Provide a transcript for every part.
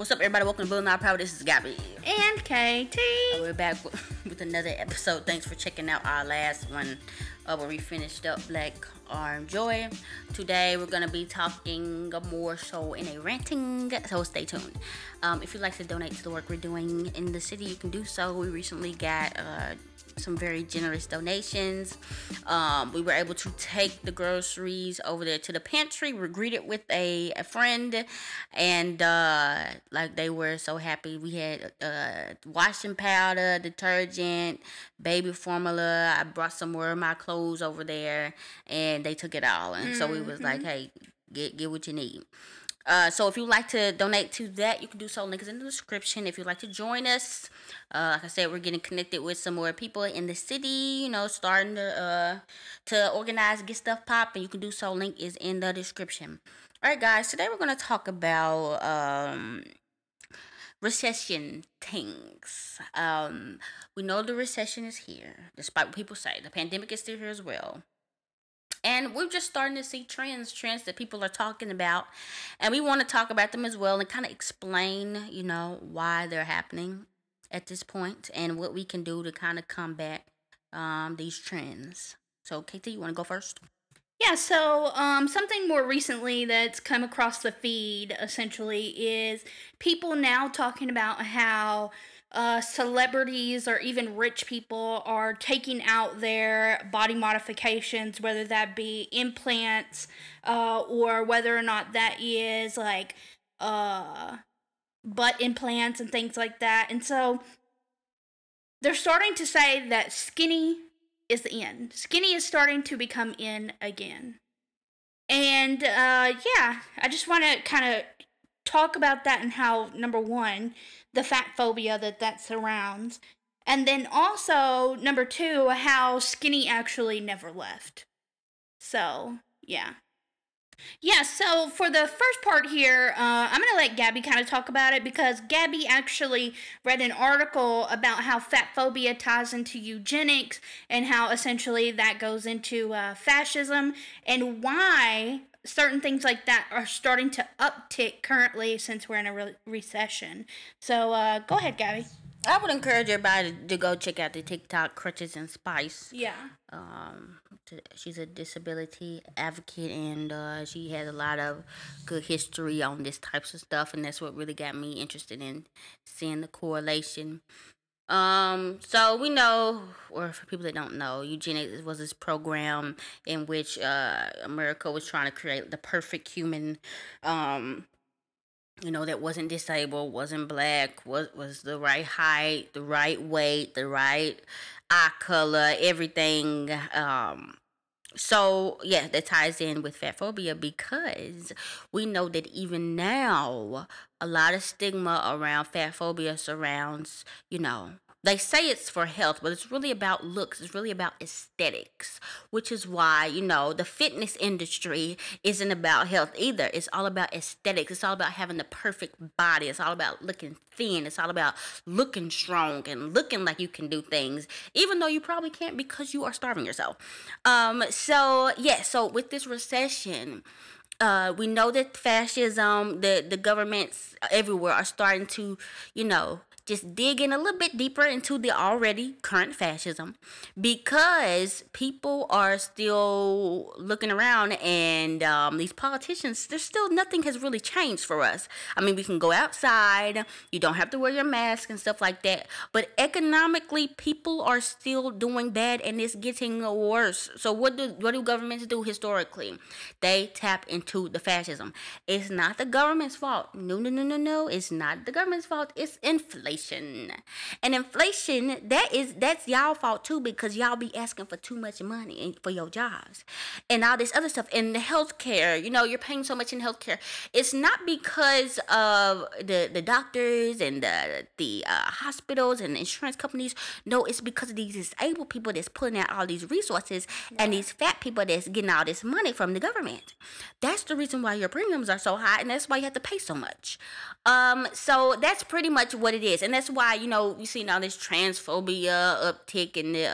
What's up, everybody? Welcome to Building Our Power. This is Gabby. And KT. We're back with another episode. Thanks for checking out our last one where we finished up Black Arm Joy. Today, we're going to be talking more so in a ranting, so stay tuned. If you'd like to donate to the work we're doing in the city, you can do so. We recently got some very generous donations. We were able to take the groceries over there to the pantry. We were greeted with a friend, and like they were so happy. We had washing powder, detergent, baby formula. I brought some more of my clothes over there, and they took it all. And so we was like, hey, get what you need. So if you'd like to donate to that, you can do so. Link is in the description. If you'd like to join us, like I said, we're getting connected with some more people in the city, you know, starting to organize, get stuff popping. You can do so. Link is in the description. All right, guys, today we're going to talk about recession things. We know the recession is here, despite what people say. The pandemic is still here as well. And we're just starting to see trends that people are talking about. And we want to talk about them as well and kind of explain, you know, why they're happening at this point and what we can do to kind of combat these trends. So, KT, you want to go first? Yeah, so something more recently that's come across the feed, essentially, is people now talking about how celebrities or even rich people are taking out their body modifications, whether that be implants or whether or not that is like butt implants and things like that. And so they're starting to say that skinny is the end. Skinny is starting to become in again. And yeah, I just want to kind of talk about that and how, number one, the fat phobia that surrounds. And then also, number two, how skinny actually never left. So, yeah. Yeah, so for the first part here, I'm going to let Gabby kind of talk about it because Gabby actually read an article about how fat phobia ties into eugenics and how essentially that goes into fascism and why certain things like that are starting to uptick currently since we're in a recession. So go ahead, Gabby. I would encourage everybody to go check out the TikTok Crutches and Spice. Yeah. She's a disability advocate, and she has a lot of good history on this types of stuff, and that's what really got me interested in seeing the correlation. So we know, or for people that don't know, Eugenics was this program in which America was trying to create the perfect human, you know, that wasn't disabled, wasn't black, was the right height, the right weight, the right eye color, everything. So yeah, that ties in with fatphobia because we know that even now a lot of stigma around fatphobia surrounds, you know, they say it's for health, but it's really about looks. It's really about aesthetics, which is why, you know, the fitness industry isn't about health either. It's all about aesthetics. It's all about having the perfect body. It's all about looking thin. It's all about looking strong and looking like you can do things, even though you probably can't because you are starving yourself. So with this recession, we know that fascism, the governments everywhere are starting to, you know, just dig in a little bit deeper into the already current fascism because people are still looking around and these politicians, there's still nothing has really changed for us. I mean, we can go outside, you don't have to wear your mask and stuff like that, but economically people are still doing bad and it's getting worse. So what do governments do historically? They tap into the fascism. It's not the government's fault. No. It's not the government's fault. It's inflation. And inflation, that's y'all fault too because y'all be asking for too much money for your jobs and all this other stuff. And the healthcare, you know, you're paying so much in healthcare. It's not because of the doctors and the hospitals and the insurance companies. No, it's because of these disabled people that's putting out all these resources and these fat people that's getting all this money from the government. That's the reason why your premiums are so high, and that's why you have to pay so much. So that's pretty much what it is. And that's why, you know, you see now this transphobia uptick in the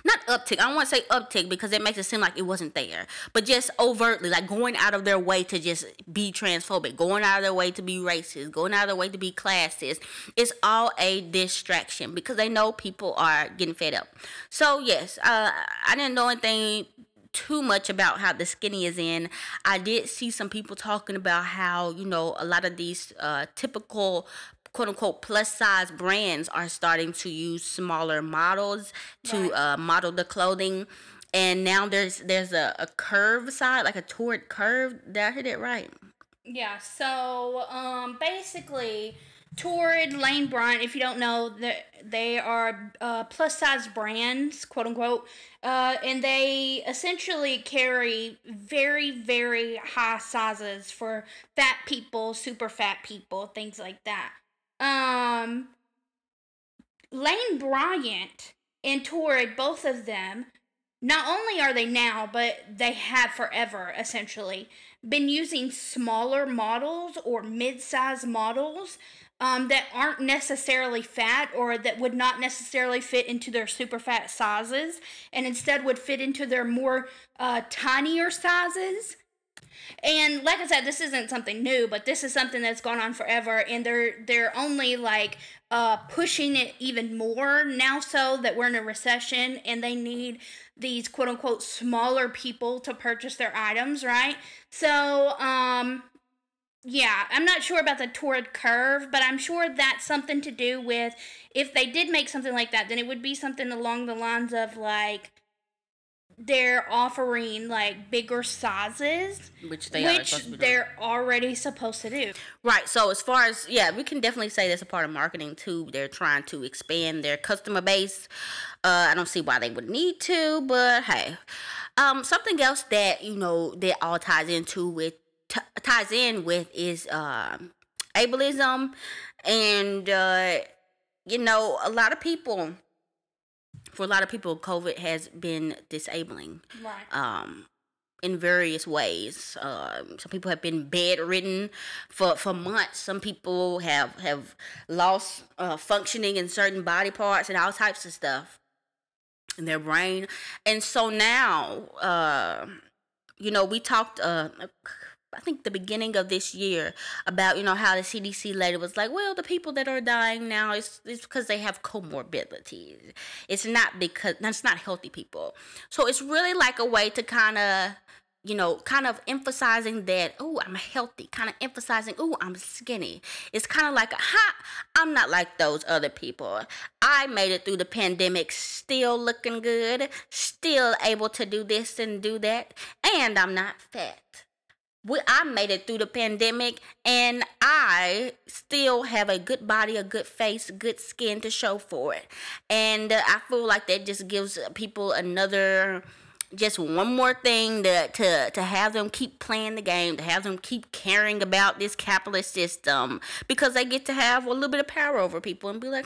not uptick. I don't want to say uptick because it makes it seem like it wasn't there, but just overtly, like going out of their way to just be transphobic, going out of their way to be racist, going out of their way to be classist. It's all a distraction because they know people are getting fed up. So yes, I didn't know anything too much about how the skinny is in. I did see some people talking about how, a lot of these typical quote unquote plus size brands are starting to use smaller models to Right. model the clothing. And now there's a curve side, like a toward curve. Did I hit it right? Yeah, so basically, Torrid, Lane Bryant, if you don't know, they are plus size brands, quote unquote, and they essentially carry very, very high sizes for fat people, super fat people, things like that. Um, Lane Bryant and Torrid, both of them, not only are they now, but they have forever essentially been using smaller models or mid-size models that aren't necessarily fat or that would not necessarily fit into their super fat sizes and instead would fit into their more tinier sizes. And like I said, this isn't something new, but this is something that's gone on forever, and they're only like pushing it even more now, so that we're in a recession and they need these quote unquote smaller people to purchase their items, right? So yeah, I'm not sure about the torrid curve, but I'm sure that's something to do with, if they did make something like that, then it would be something along the lines of like they're offering like bigger sizes, Which they are which supposed to be doing. they're already supposed to do. Right. So as far as, yeah, we can definitely say that's a part of marketing too. They're trying to expand their customer base. I don't see why they would need to, but hey. Something else that that all ties in with is ableism, and a lot of people. For a lot of people, COVID has been disabling. Right. In various ways. Some people have been bedridden for months. Some people have lost functioning in certain body parts and all types of stuff in their brain. And so now, we talked. I think the beginning of this year about how the CDC lady was like, well, the people that are dying now is because they have comorbidities. It's not because that's not healthy people. So it's really like a way to kind of emphasizing that, oh, I'm healthy, kind of emphasizing, oh, I'm skinny. It's kind of like, I'm not like those other people. I made it through the pandemic still looking good, still able to do this and do that, and I'm not fat. I made it through the pandemic, and I still have a good body, a good face, good skin to show for it. And I feel like that just gives people just one more thing to have them keep playing the game, to have them keep caring about this capitalist system, because they get to have a little bit of power over people and be like,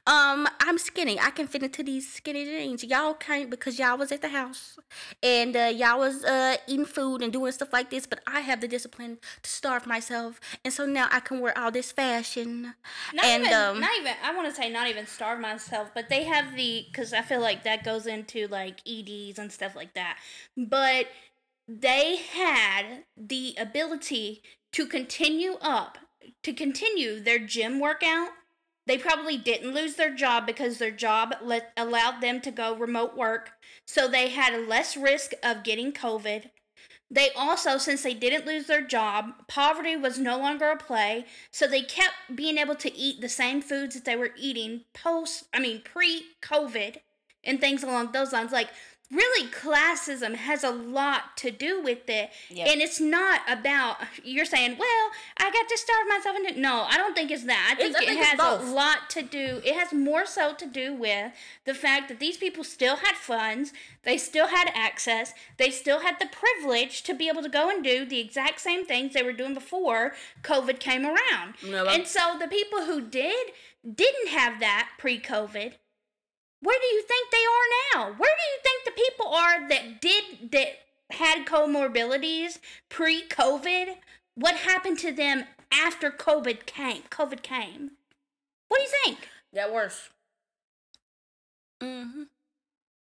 I'm skinny. I can fit into these skinny jeans. Y'all can't because y'all was at the house and y'all was eating food and doing stuff like this. But I have the discipline to starve myself, and so now I can wear all this fashion. Not even. I want to say not even starve myself, but they have because I feel like that goes into like EDs and stuff like that. But they had the ability to continue their gym workout. They probably didn't lose their job because their job allowed them to go remote work. So they had less risk of getting COVID. They also, since they didn't lose their job, poverty was no longer a play. So they kept being able to eat the same foods that they were eating pre-COVID and things along those lines. Like, really, classism has a lot to do with it. Yep. And it's not about, you're saying, well, I got to starve myself into. No, I don't think it's that. I think it has a lot to do, it has more so to do with the fact that these people still had funds, they still had access, they still had the privilege to be able to go and do the exact same things they were doing before COVID came around. No, and so the people who didn't have that pre-COVID, where do you think they are now? Where do you think the people are that had comorbidities pre-COVID? What happened to them after COVID came? What do you think? Got worse. Mm-hmm.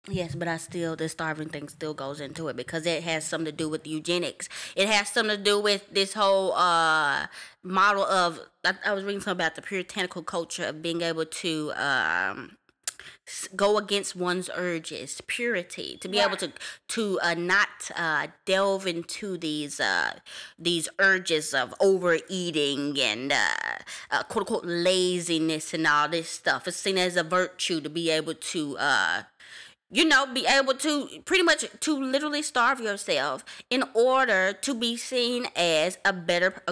Yes, but the starving thing still goes into it because it has something to do with eugenics. It has something to do with this whole model of. I was reading something about the puritanical culture of being able to go against one's urges, purity, to be able Right. to not delve into these urges of overeating and quote unquote laziness and all this stuff. It's seen as a virtue to be able to be able to pretty much to literally starve yourself in order to be seen as a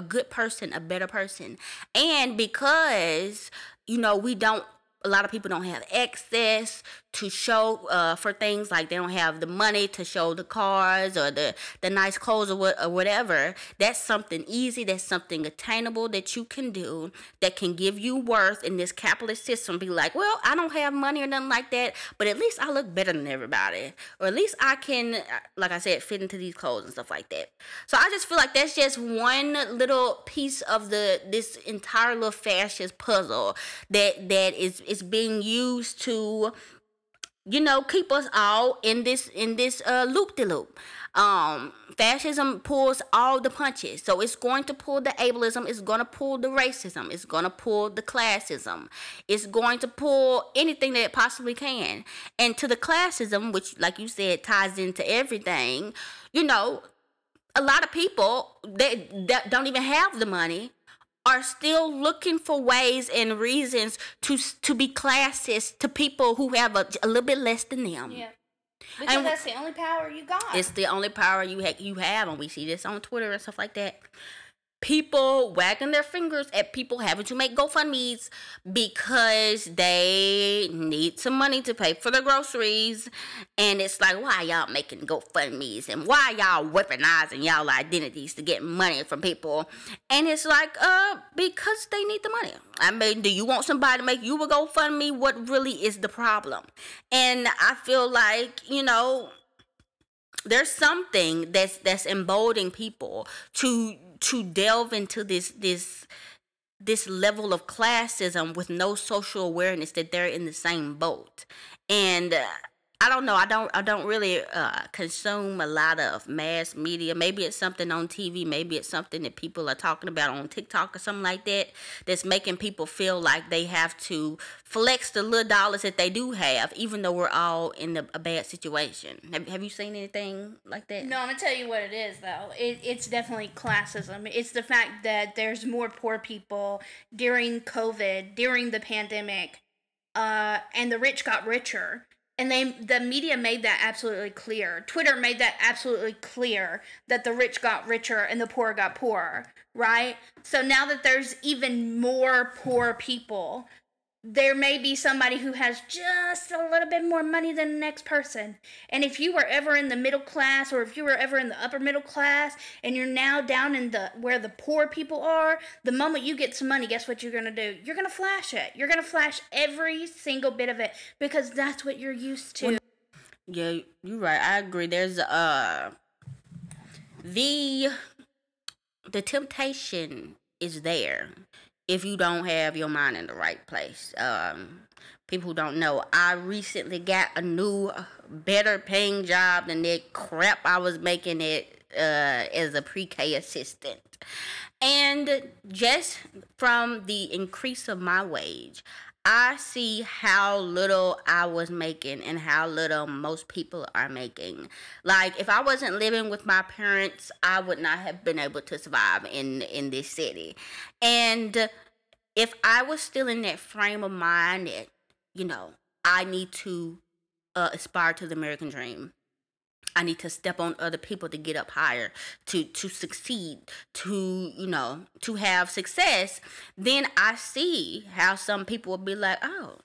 good person, a better person. And because we don't a lot of people don't have access to show for things, like they don't have the money to show the cars or the nice clothes or whatever. That's something easy, that's something attainable that you can do, that can give you worth in this capitalist system. Be like, well, I don't have money or nothing like that, but at least I look better than everybody, or at least I can, like I said, fit into these clothes and stuff like that. So I just feel like that's just one little piece of this entire little fascist puzzle that is being used to keep us all in this loop de loop. Fascism pulls all the punches, so it's going to pull the ableism, it's going to pull the racism, it's going to pull the classism, it's going to pull anything that it possibly can. And to the classism, which, like you said, ties into everything, a lot of people that don't even have the money are still looking for ways and reasons to be classist to people who have a little bit less than them. Yeah. Because And that's the only power you got. it's the only power you have, and we see this on Twitter and stuff like that. People wagging their fingers at people having to make GoFundMe's because they need some money to pay for their groceries. And it's like, why y'all making GoFundMe's, and why y'all weaponizing y'all identities to get money from people? And it's like, because they need the money. I mean, do you want somebody to make you a GoFundMe? What really is the problem? And I feel like, there's something that's emboldening people to delve into this level of classism with no social awareness that they're in the same boat. And I don't know. I don't really consume a lot of mass media. Maybe it's something on TV. Maybe it's something that people are talking about on TikTok or something like that, that's making people feel like they have to flex the little dollars that they do have, even though we're all in a bad situation. Have you seen anything like that? No, I'm gonna tell you what it is, though. It's definitely classism. It's the fact that there's more poor people during COVID, during the pandemic, and the rich got richer. And the media made that absolutely clear. Twitter made that absolutely clear, that the rich got richer and the poor got poorer, right? So now that there's even more poor people, there may be somebody who has just a little bit more money than the next person. And if you were ever in the middle class, or if you were ever in the upper middle class, and you're now down in the where the poor people are, the moment you get some money, guess what you're gonna do? You're gonna flash it. You're gonna flash every single bit of it, because that's what you're used to. Yeah, you're right. I agree. There's the the temptation is there if you don't have your mind in the right place. People who don't know, I recently got a new, better paying job than that crap I was making it as a pre-K assistant. And just from the increase of my wage, I see how little I was making and how little most people are making. Like, if I wasn't living with my parents, I would not have been able to survive in this city. And if I was still in that frame of mind that, you know, I need to aspire to the American dream. I need to step on other people to get up higher, to succeed, to have success. Then I see how some people will be like, oh,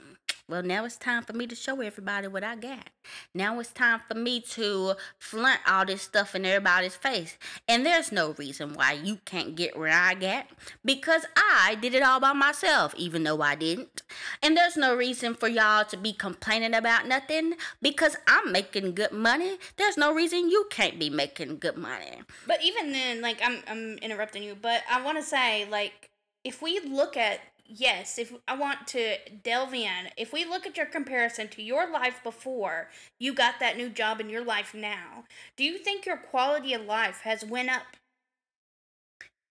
well, now it's time for me to show everybody what I got. Now it's time for me to flaunt all this stuff in everybody's face. And there's no reason why you can't get where I got, because I did it all by myself, even though I didn't. And there's no reason for y'all to be complaining about nothing, because I'm making good money. There's no reason you can't be making good money. But even then, like, I'm interrupting you, but I want to say, like, if we look at yes, if I want to delve in, if we look at your comparison to your life before you got that new job in your life now, do you think your quality of life has went up?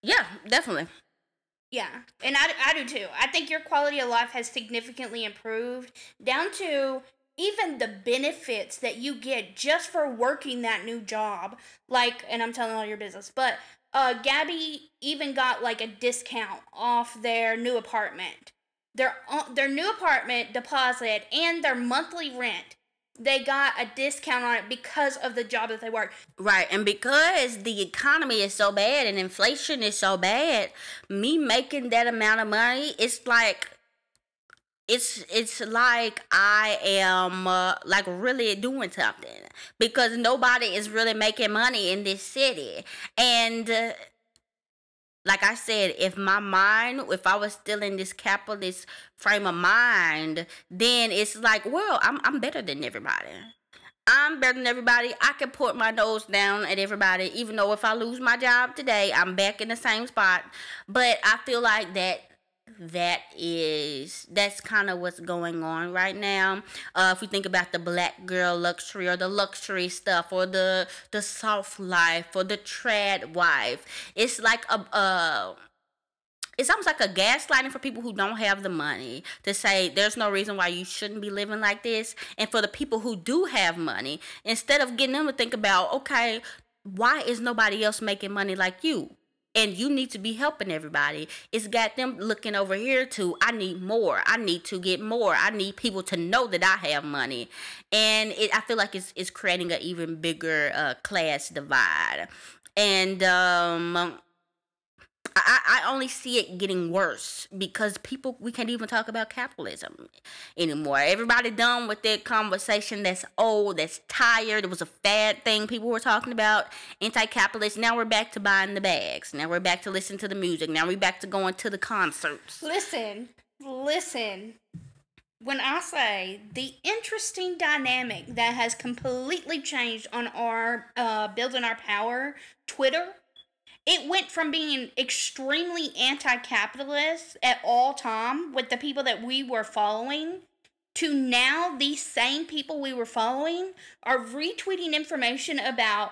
Yeah, definitely. Yeah, and I do too. I think your quality of life has significantly improved down to even the benefits that you get just for working that new job. Like, and I'm telling all your business, but Gabby even got like a discount off their new apartment. Their new apartment deposit and their monthly rent. They got a discount on it because of the job that they work. Right, and because the economy is so bad and inflation is so bad, me making that amount of money, it's like I am like really doing something because nobody is really making money in this city. And like I said, if I was still in this capitalist frame of mind, then it's like, well, I'm better than everybody. I'm better than everybody. I can put my nose down at everybody, even though if I lose my job today, I'm back in the same spot. But I feel like that's kind of what's going on right now. If we think about the black girl luxury or the luxury stuff or the soft life or the trad wife, it's like it's almost like a gaslighting for people who don't have the money to say there's no reason why you shouldn't be living like this. And for the people who do have money, instead of getting them to think about, okay, why is nobody else making money like you? And you need to be helping everybody. It's got them looking over here to, I need more. I need to get more. I need people to know that I have money. And I feel like it's creating an even bigger class divide. And I only see it getting worse because we can't even talk about capitalism anymore. Everybody done with that conversation that's old, that's tired. It was a fad thing people were talking about, anti-capitalist. Now we're back to buying the bags. Now we're back to listening to the music. Now we're back to going to the concerts. Listen. When I say the interesting dynamic that has completely changed on our Building Our Power Twitter, it went from being extremely anti-capitalist at all time with the people that we were following to now these same people we were following are retweeting information about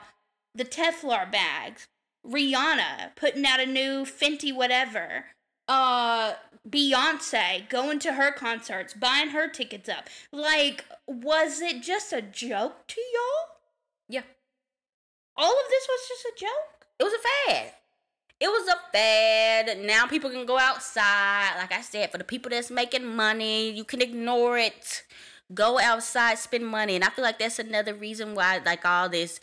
the Teflon bags, Rihanna putting out a new Fenty whatever, Beyonce going to her concerts, buying her tickets up. Like, was it just a joke to y'all? Yeah. All of this was just a joke? It was a fad. It was a fad. Now people can go outside. Like I said, for the people that's making money, you can ignore it. Go outside, spend money. And I feel like that's another reason why, like, all this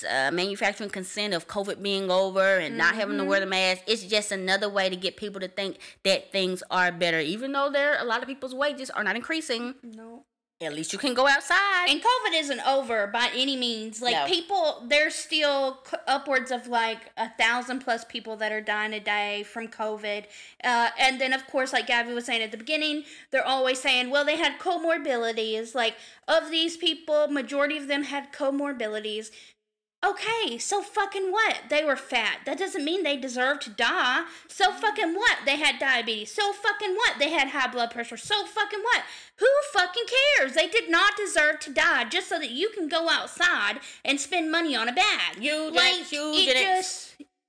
manufacturing consent of COVID being over and not having to wear the mask, it's just another way to get people to think that things are better. Even though a lot of people's wages are not increasing. No. At least you can go outside. And COVID isn't over by any means. Like, no. People, there's still upwards of like 1,000 plus people that are dying a day from COVID. And then, of course, like Gabby was saying at the beginning, they're always saying, well, they had comorbidities. Like, of these people, majority of them had comorbidities. Okay, so fucking what? They were fat. That doesn't mean they deserve to die. So fucking what? They had diabetes. So fucking what? They had high blood pressure. So fucking what? Who fucking cares? They did not deserve to die just so that you can go outside and spend money on a bag.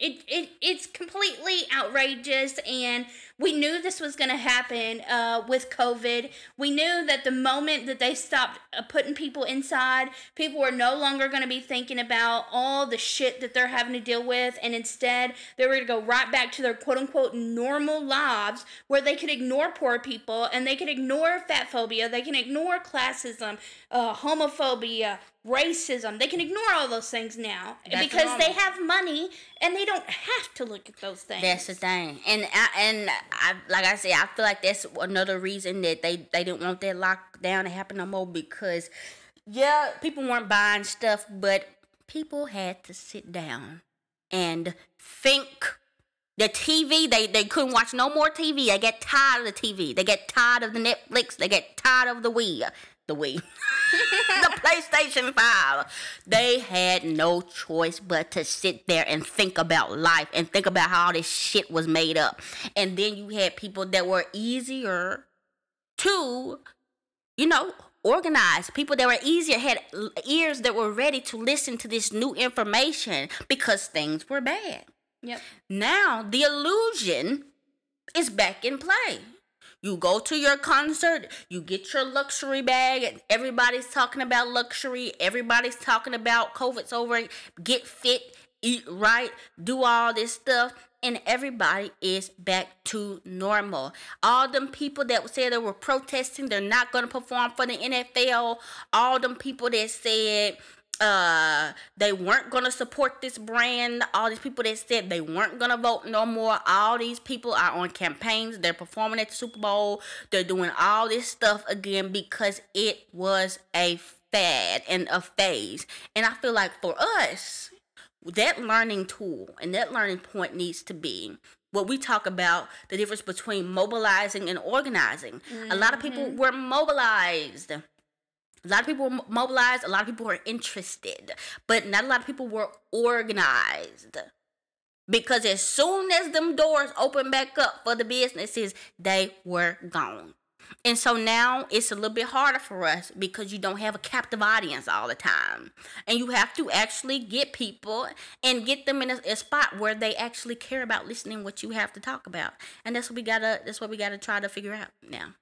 It's completely outrageous, and we knew this was going to happen with COVID. We knew that the moment that they stopped putting people inside, people were no longer going to be thinking about all the shit that they're having to deal with, and instead they were going to go right back to their quote-unquote normal lives where they could ignore poor people, and they could ignore fatphobia, they can ignore classism, homophobia, racism. They can ignore all those things now because they have money and they don't have to look at those things. That's the thing. And I like I said, I feel like that's another reason that they didn't want that lockdown to happen no more because, yeah, people weren't buying stuff, but people had to sit down and think. The TV, they couldn't watch no more TV. They get tired of the TV. They get tired of the Netflix. They get tired of the Wii. the Wii. The PlayStation 5. They had no choice but to sit there and think about life and think about how all this shit was made up. And then you had people that were easier to, organize. People that were easier had ears that were ready to listen to this new information because things were bad. Yep. Now the illusion is back in play. You go to your concert, you get your luxury bag, and everybody's talking about luxury, everybody's talking about COVID's over, get fit, eat right, do all this stuff, and everybody is back to normal. All them people that said they were protesting, they're not going to perform for the NFL, all them people that said they weren't gonna support this brand, all these people that said they weren't gonna vote no more, all these people are on campaigns, they're performing at the Super Bowl, they're doing all this stuff again because it was a fad and a phase. And I feel like for us, that learning tool and that learning point needs to be what we talk about, the difference between mobilizing and organizing. A lot of people were mobilized. A lot of people were mobilized, a lot of people were interested, but not a lot of people were organized. Because as soon as them doors opened back up for the businesses, they were gone. And so now it's a little bit harder for us because you don't have a captive audience all the time. And you have to actually get people and get them in a spot where they actually care about listening what you have to talk about. And that's what we gotta try to figure out now.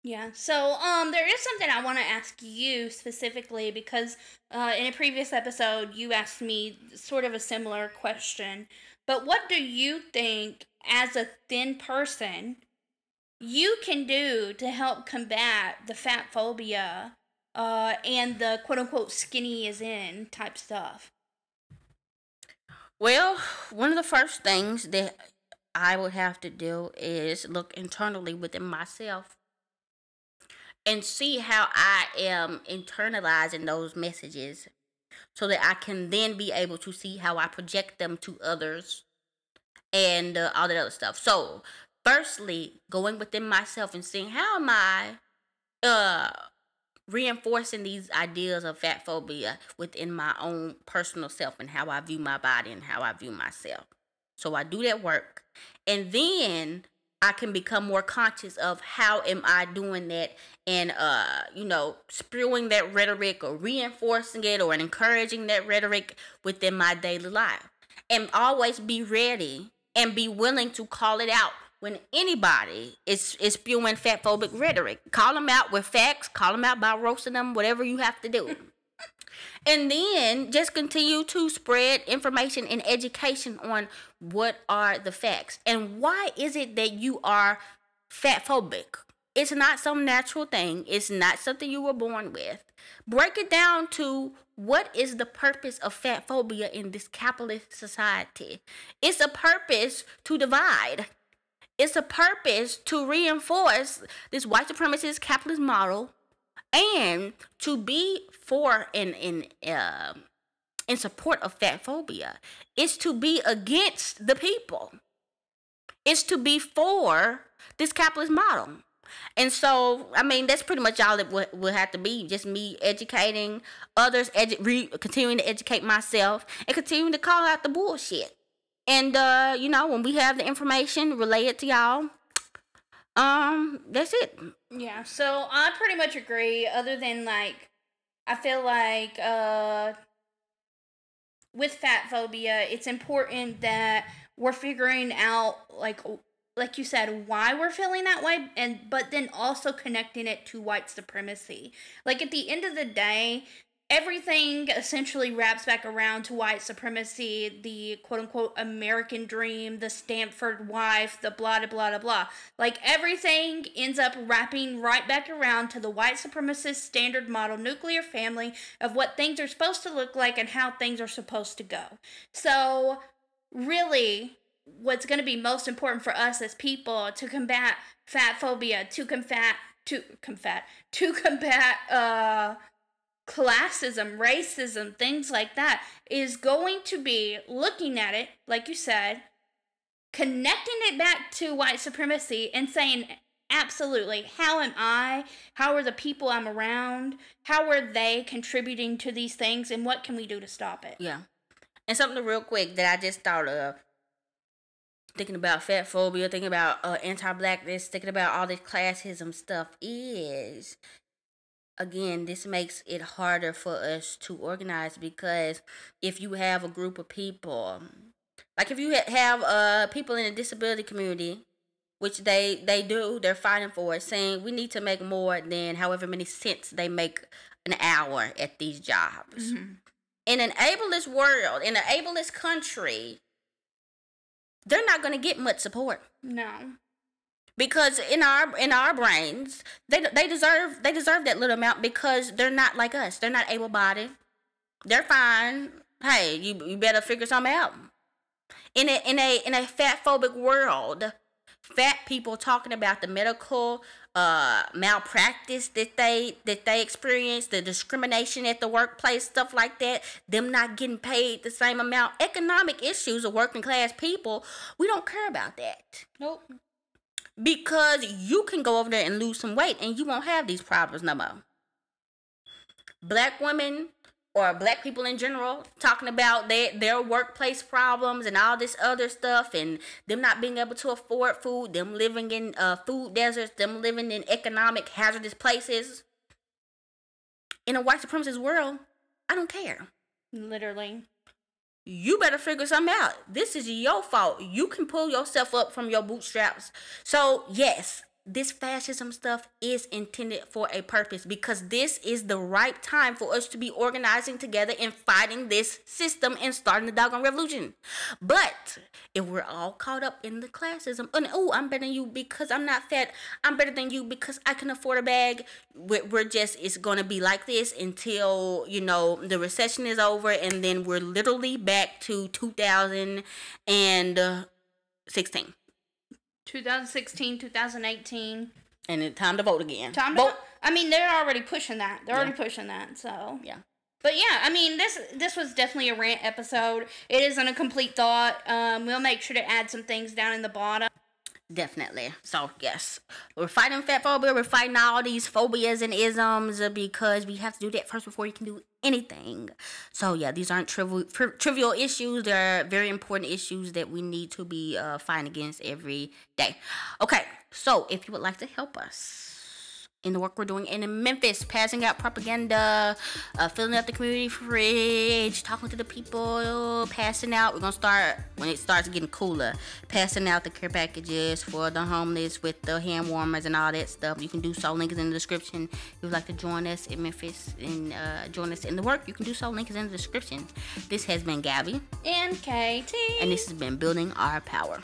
Yeah, so there is something I want to ask you specifically because in a previous episode you asked me sort of a similar question. But what do you think, as a thin person, you can do to help combat the fat phobia and the quote-unquote skinny is in type stuff? Well, one of the first things that I would have to do is look internally within myself and see how I am internalizing those messages so that I can then be able to see how I project them to others and all that other stuff. So, firstly, going within myself and seeing how am I reinforcing these ideas of fat phobia within my own personal self and how I view my body and how I view myself. So I do that work. And then I can become more conscious of how am I doing that and spewing that rhetoric or reinforcing it or encouraging that rhetoric within my daily life. And always be ready and be willing to call it out when anybody is spewing fatphobic rhetoric. Call them out with facts, call them out by roasting them, whatever you have to do. And then just continue to spread information and education on what are the facts. And why is it that you are fat phobic? It's not some natural thing. It's not something you were born with. Break it down to what is the purpose of fat phobia in this capitalist society. It's a purpose to divide. It's a purpose to reinforce this white supremacist capitalist model and to be for and in support of fat phobia. It's to be against the people. It's to be for this capitalist model. And so, I mean, that's pretty much all it would have to be. Just me educating others, continuing to educate myself, and continuing to call out the bullshit. And, when we have the information, relay it to y'all. That's it. Yeah, so I pretty much agree, other than, I feel like, with fat phobia, it's important that we're figuring out, like you said, why we're feeling that way, but then also connecting it to white supremacy. At the end of the day, everything essentially wraps back around to white supremacy, the quote-unquote American dream, the Stanford wife, the blah, blah, blah, blah. Everything ends up wrapping right back around to the white supremacist standard model nuclear family of what things are supposed to look like and how things are supposed to go. So, really, what's going to be most important for us as people to combat fat phobia, to combat classism, racism, things like that, is going to be looking at it, like you said, connecting it back to white supremacy and saying, Absolutely. How am I? How are the people I'm around? How are they contributing to these things? And what can we do to stop it? Yeah. And something real quick that I just thought of, thinking about fatphobia, thinking about anti-blackness, thinking about all this classism stuff, is, again, this makes it harder for us to organize, because if you have a group of people, like if you have people in the disability community, which they're fighting for it, saying we need to make more than however many cents they make an hour at these jobs. Mm-hmm. In an ableist world, in an ableist country, they're not going to get much support. No. Because in our brains, they deserve that little amount, because they're not like us. They're not able-bodied. They're fine. Hey, you better figure something out. In a fatphobic world, fat people talking about the medical malpractice that they experience, the discrimination at the workplace, stuff like that, them not getting paid the same amount, economic issues of working class people, we don't care about that. Nope. Because you can go over there and lose some weight and you won't have these problems no more. Black women, or black people in general, talking about their workplace problems and all this other stuff, and them not being able to afford food, them living in food deserts, them living in economic hazardous places. In a white supremacist world, I don't care. Literally. You better figure something out. This is your fault. You can pull yourself up from your bootstraps. So, yes, this fascism stuff is intended for a purpose, because this is the right time for us to be organizing together and fighting this system and starting the doggone revolution. But if we're all caught up in the classism, and I'm better than you because I'm not fat, I'm better than you because I can afford a bag, it's going to be like this until, the recession is over, and then we're literally back to 2016. 2016, 2018. And it's time to vote again. I mean, they're already pushing that. So. Yeah. But yeah, I mean, this was definitely a rant episode. It isn't a complete thought. We'll make sure to add some things down in the bottom. Definitely. So, yes. We're fighting fatphobia. We're fighting all these phobias and isms, because we have to do that first before you can do anything. So, yeah, these aren't trivial issues. They're very important issues that we need to be fighting against every day. Okay, so if you would like to help us in the work we're doing in Memphis, passing out propaganda, filling up the community fridge, talking to the people, passing out. We're going to start, when it starts getting cooler, passing out the care packages for the homeless with the hand warmers and all that stuff. You can do so. Link is in the description. If you'd like to join us in Memphis and join us in the work, you can do so. Link is in the description. This has been Gabby. And Katie. And this has been Building Our Power.